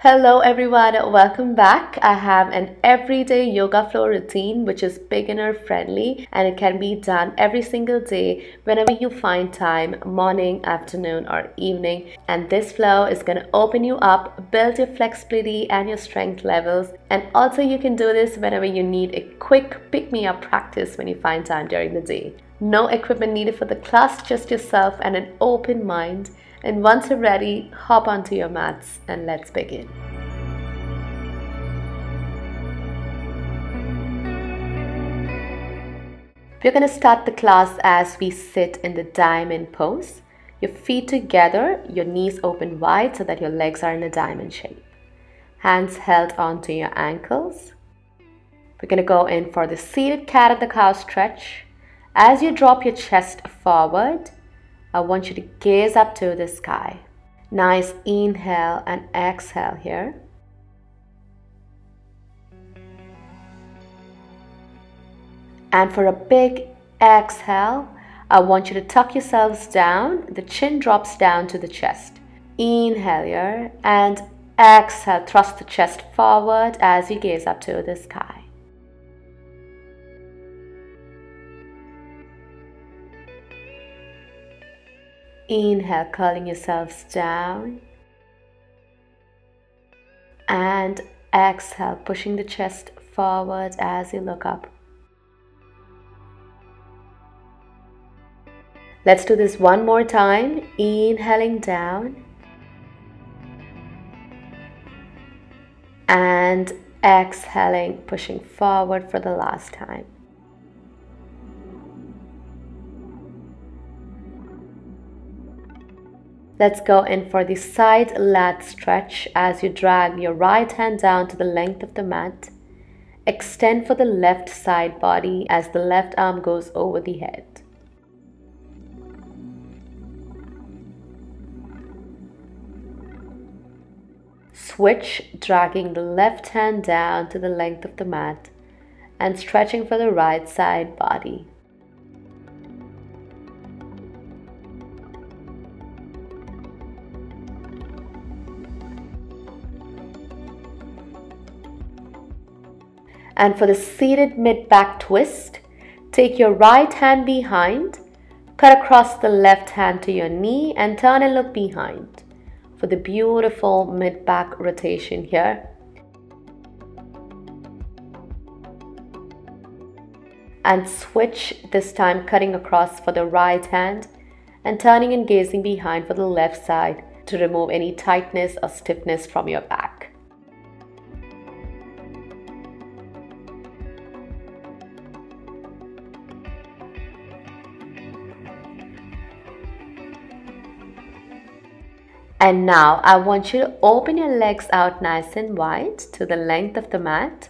Hello everyone, welcome back. I have an everyday yoga flow routine which is beginner friendly and it can be done every single day whenever you find time, morning, afternoon or evening. And this flow is going to open you up, build your flexibility and your strength levels. And also you can do this whenever you need a quick pick-me-up practice when you find time during the day. No equipment needed for the class, just yourself and an open mind. And once you're ready, hop onto your mats and let's begin. We're going to start the class as we sit in the diamond pose. Your feet together, your knees open wide so that your legs are in a diamond shape. Hands held onto your ankles. We're going to go in for the seated cat and the cow stretch. As you drop your chest forward, I want you to gaze up to the sky. Nice inhale and exhale here. And for a big exhale, I want you to tuck yourselves down. The chin drops down to the chest. Inhale here and exhale. Thrust the chest forward as you gaze up to the sky. Inhale, curling yourselves down. And exhale, pushing the chest forward as you look up. Let's do this one more time. Inhaling down. And exhaling, pushing forward for the last time. Let's go in for the side lat stretch as you drag your right hand down to the length of the mat. Extend for the left side body as the left arm goes over the head. Switch, dragging the left hand down to the length of the mat and stretching for the right side body. And for the seated mid-back twist, take your right hand behind, cut across the left hand to your knee and turn and look behind for the beautiful mid-back rotation here. And switch, this time cutting across for the right hand and turning and gazing behind for the left side to remove any tightness or stiffness from your back. And now I want you to open your legs out nice and wide to the length of the mat.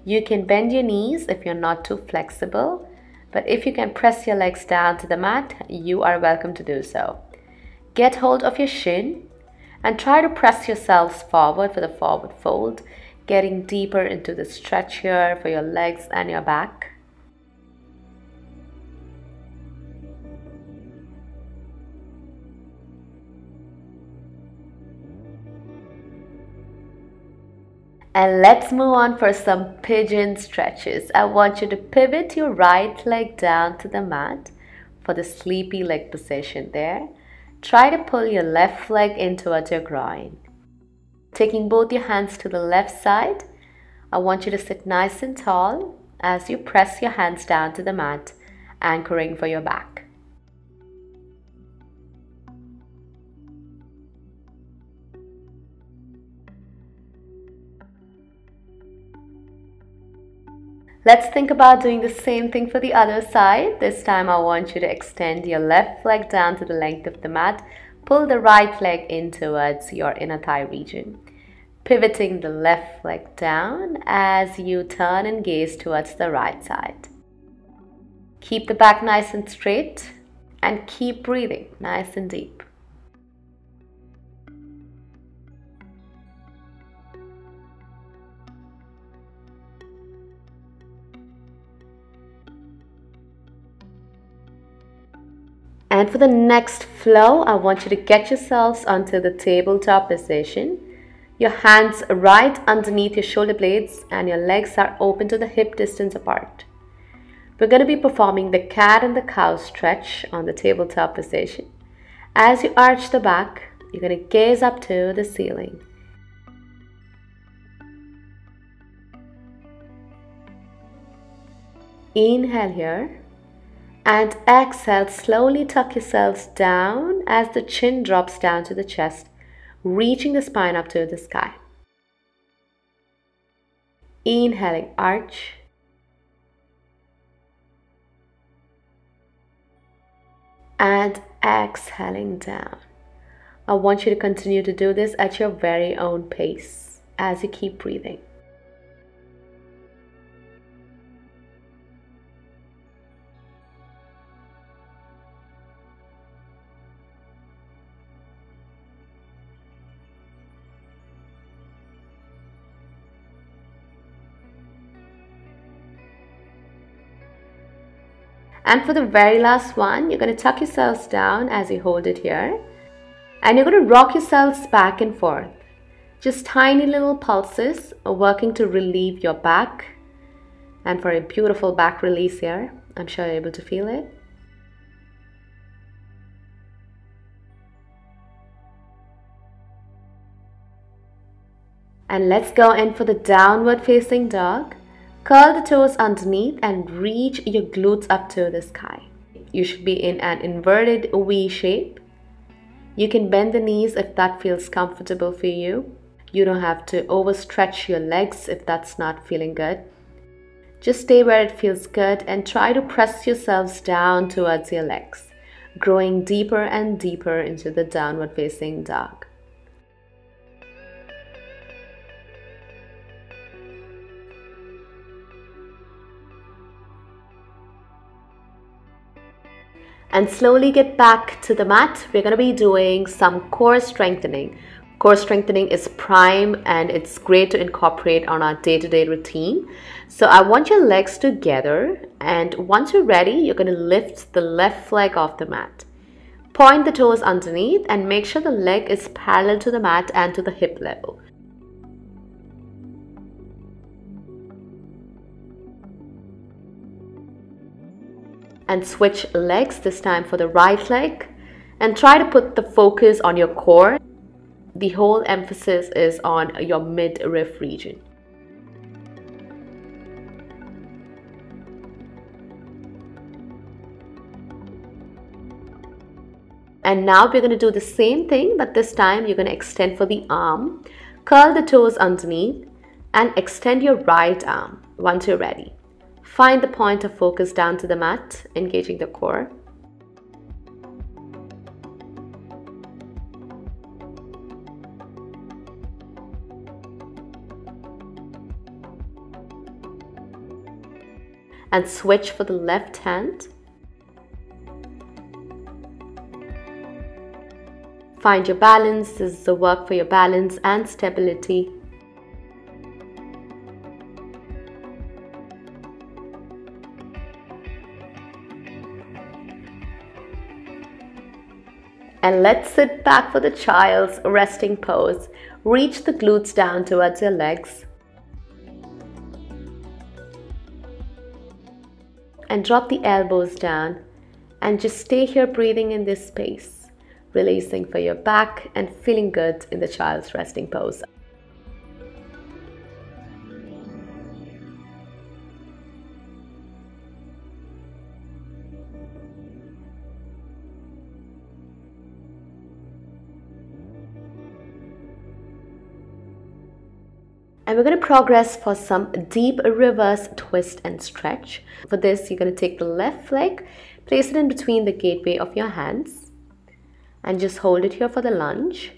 You can bend your knees if you're not too flexible, but if you can press your legs down to the mat, you are welcome to do so. Get hold of your shin and try to press yourselves forward for the forward fold, getting deeper into the stretch here for your legs and your back. And let's move on for some pigeon stretches. I want you to pivot your right leg down to the mat for the sleepy leg position there. Try to pull your left leg in towards your groin. Taking both your hands to the left side, I want you to sit nice and tall as you press your hands down to the mat, anchoring for your back. Let's think about doing the same thing for the other side. This time I want you to extend your left leg down to the length of the mat. Pull the right leg in towards your inner thigh region. Pivoting the left leg down as you turn and gaze towards the right side. Keep the back nice and straight and keep breathing nice and deep. And for the next flow, I want you to get yourselves onto the tabletop position. Your hands right underneath your shoulder blades and your legs are open to the hip distance apart. We're going to be performing the cat and the cow stretch on the tabletop position. As you arch the back, you're going to gaze up to the ceiling. Inhale here and exhale. Slowly tuck yourselves down as the chin drops down to the chest, reaching the spine up to the sky. Inhaling, arch. And exhaling down. I want you to continue to do this at your very own pace as you keep breathing. And for the very last one, you're going to tuck yourselves down as you hold it here. And you're going to rock yourselves back and forth. Just tiny little pulses working to relieve your back. And for a beautiful back release here, I'm sure you're able to feel it. And let's go in for the downward facing dog. Curl the toes underneath and reach your glutes up to the sky. You should be in an inverted V shape. You can bend the knees if that feels comfortable for you. You don't have to overstretch your legs if that's not feeling good. Just stay where it feels good and try to press yourselves down towards your legs, growing deeper and deeper into the downward facing dog. And slowly get back to the mat. We're going to be doing some core strengthening. Core strengthening is prime and it's great to incorporate on our day-to-day routine. So I want your legs together, and once you're ready, you're going to lift the left leg off the mat. Point the toes underneath and make sure the leg is parallel to the mat and to the hip level. And switch legs, this time for the right leg, and try to put the focus on your core. The whole emphasis is on your midriff region. And now we're going to do the same thing, but this time you're going to extend for the arm. Curl the toes underneath and extend your right arm once you're ready. Find the point of focus down to the mat, engaging the core. And switch for the left hand. Find your balance. This is the work for your balance and stability. And let's sit back for the child's resting pose. Reach the glutes down towards your legs. And drop the elbows down. And just stay here breathing in this space. Releasing for your back and feeling good in the child's resting pose. And we're going to progress for some deep reverse twist and stretch. For this, you're going to take the left leg, place it in between the gateway of your hands, and just hold it here for the lunge.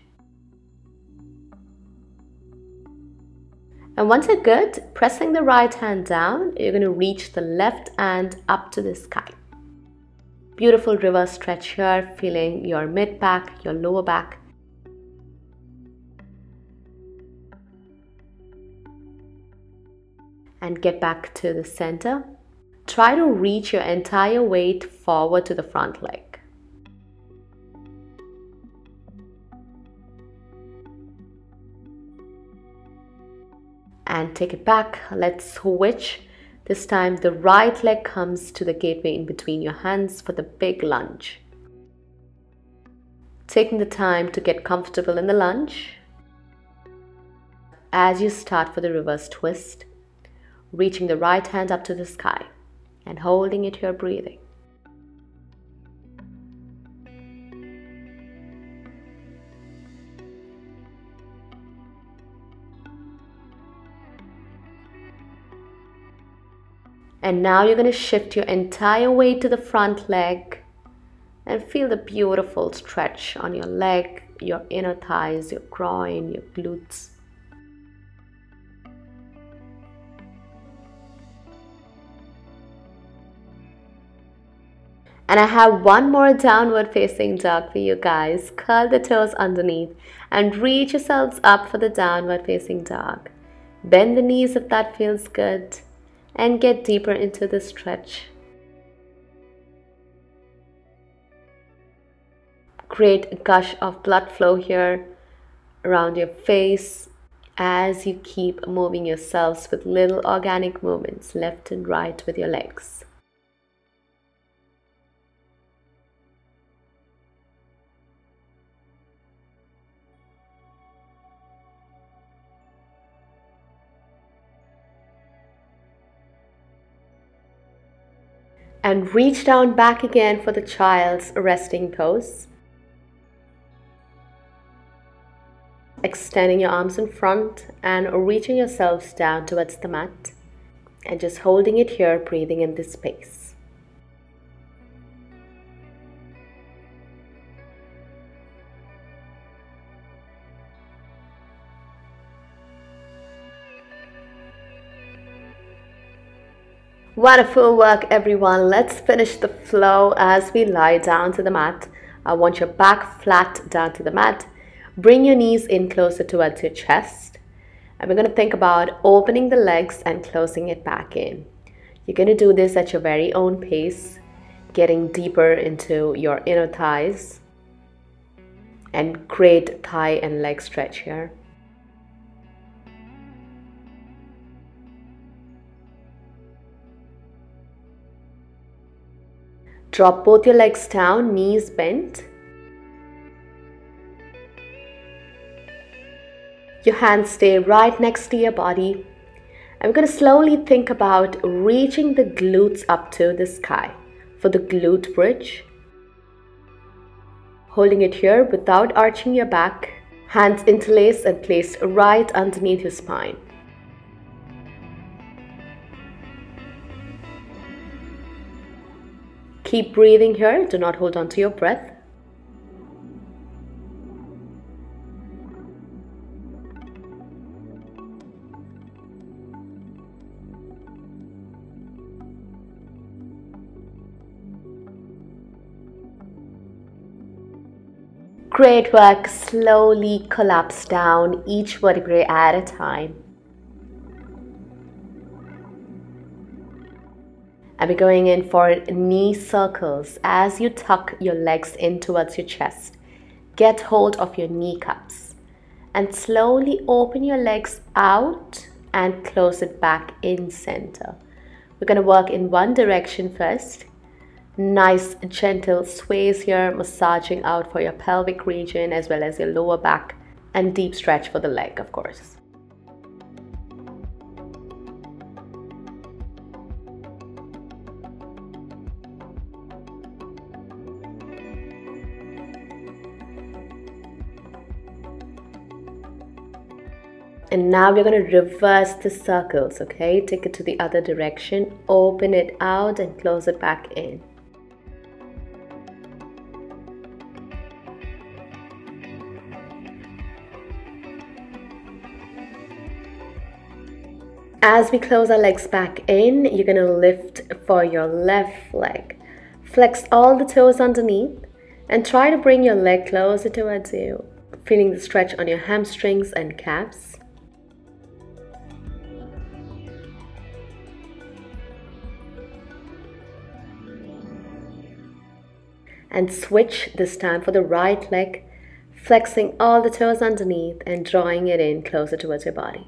And once you're good, pressing the right hand down, you're going to reach the left hand up to the sky. Beautiful reverse stretch here, feeling your mid back, your lower back. And get back to the center. Try to reach your entire weight forward to the front leg. and take it back. Let's switch. This time the right leg comes to the gateway in between your hands for the big lunge. Taking the time to get comfortable in the lunge. As you start for the reverse twist, reaching the right hand up to the sky and holding it here, breathing. And now you're going to shift your entire weight to the front leg and feel the beautiful stretch on your leg, your inner thighs, your groin, your glutes. And I have one more downward facing dog for you guys. Curl the toes underneath and reach yourselves up for the downward facing dog. Bend the knees if that feels good and get deeper into the stretch. Create a gush of blood flow here around your face as you keep moving yourselves with little organic movements left and right with your legs. And reach down back again for the child's resting pose. Extending your arms in front and reaching yourselves down towards the mat. And just holding it here, breathing in this space. Wonderful work, everyone. Let's finish the flow as we lie down to the mat. I want your back flat down to the mat. Bring your knees in closer towards your chest. And we're going to think about opening the legs and closing it back in. You're going to do this at your very own pace, getting deeper into your inner thighs and great thigh and leg stretch here. Drop both your legs down, knees bent. Your hands stay right next to your body. And we're going to slowly think about reaching the glutes up to the sky for the glute bridge. Holding it here without arching your back. Hands interlaced and placed right underneath your spine. Keep breathing here. Do not hold on to your breath. Great work. Slowly collapse down each vertebrae at a time. And we're going in for knee circles as you tuck your legs in towards your chest. Get hold of your kneecaps and slowly open your legs out and close it back in center. We're going to work in one direction first. Nice gentle sways here, massaging out for your pelvic region as well as your lower back, and deep stretch for the leg, of course. And now we're going to reverse the circles, okay? Take it to the other direction, open it out and close it back in. As we close our legs back in, you're going to lift for your left leg. Flex all the toes underneath and try to bring your leg closer towards you, feeling the stretch on your hamstrings and calves. And switch this time for the right leg, flexing all the toes underneath and drawing it in closer towards your body.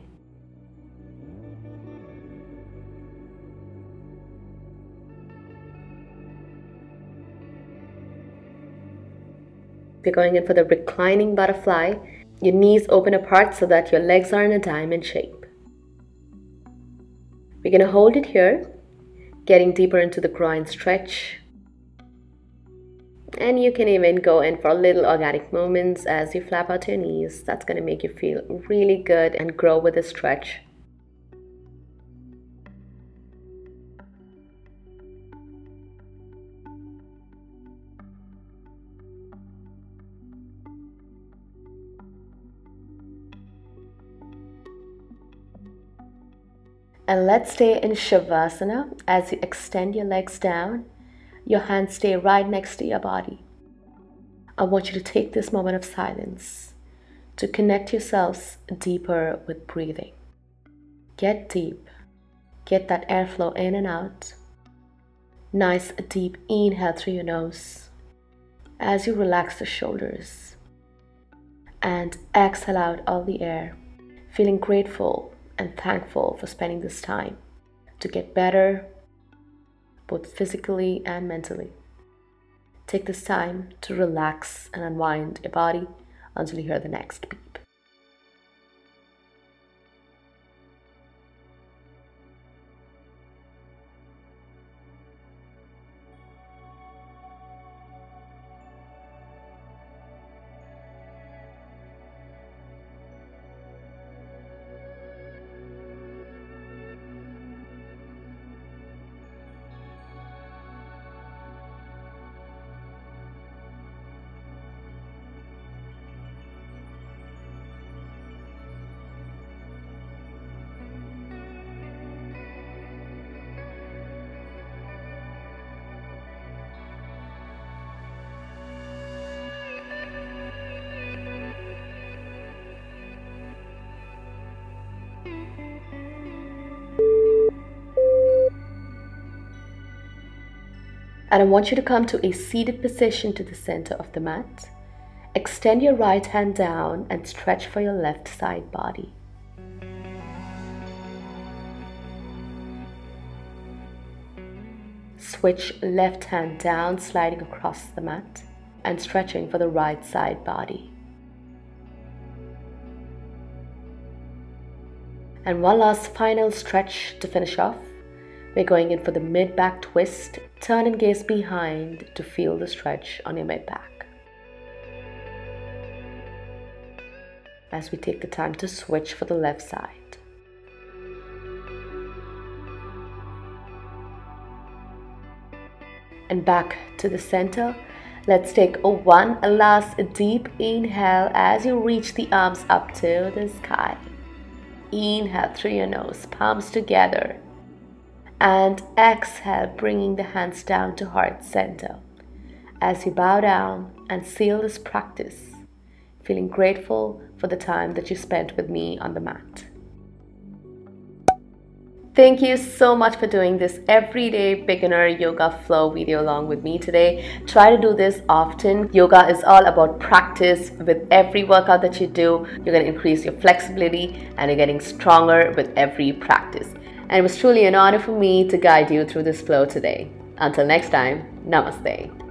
We're going in for the reclining butterfly. Your knees open apart so that your legs are in a diamond shape. We're going to hold it here, getting deeper into the groin stretch. And you can even go in for little organic movements as you flap out your knees. That's going to make you feel really good and grow with the stretch. And let's stay in Shavasana. As you extend your legs down, your hands stay right next to your body. I want you to take this moment of silence to connect yourselves deeper with breathing. Get deep. Get that airflow in and out. Nice deep inhale through your nose as you relax the shoulders. And exhale out all the air, feeling grateful and thankful for spending this time to get better, both physically and mentally. Take this time to relax and unwind your body until you hear the next beep. And I want you to come to a seated position to the center of the mat. Extend your right hand down and stretch for your left side body. Switch left hand down, sliding across the mat and stretching for the right side body. And one last final stretch to finish off. We're going in for the mid-back twist. Turn and gaze behind to feel the stretch on your mid-back. As we take the time to switch for the left side. And back to the center. Let's take one last deep inhale as you reach the arms up to the sky. Inhale through your nose, palms together. And exhale, bringing the hands down to heart center. As you bow down and seal this practice, feeling grateful for the time that you spent with me on the mat. Thank you so much for doing this everyday beginner yoga flow video along with me today. Try to do this often. Yoga is all about practice. With every workout that you do, you're going to increase your flexibility and you're getting stronger with every practice. And it was truly an honor for me to guide you through this flow today. Until next time, namaste.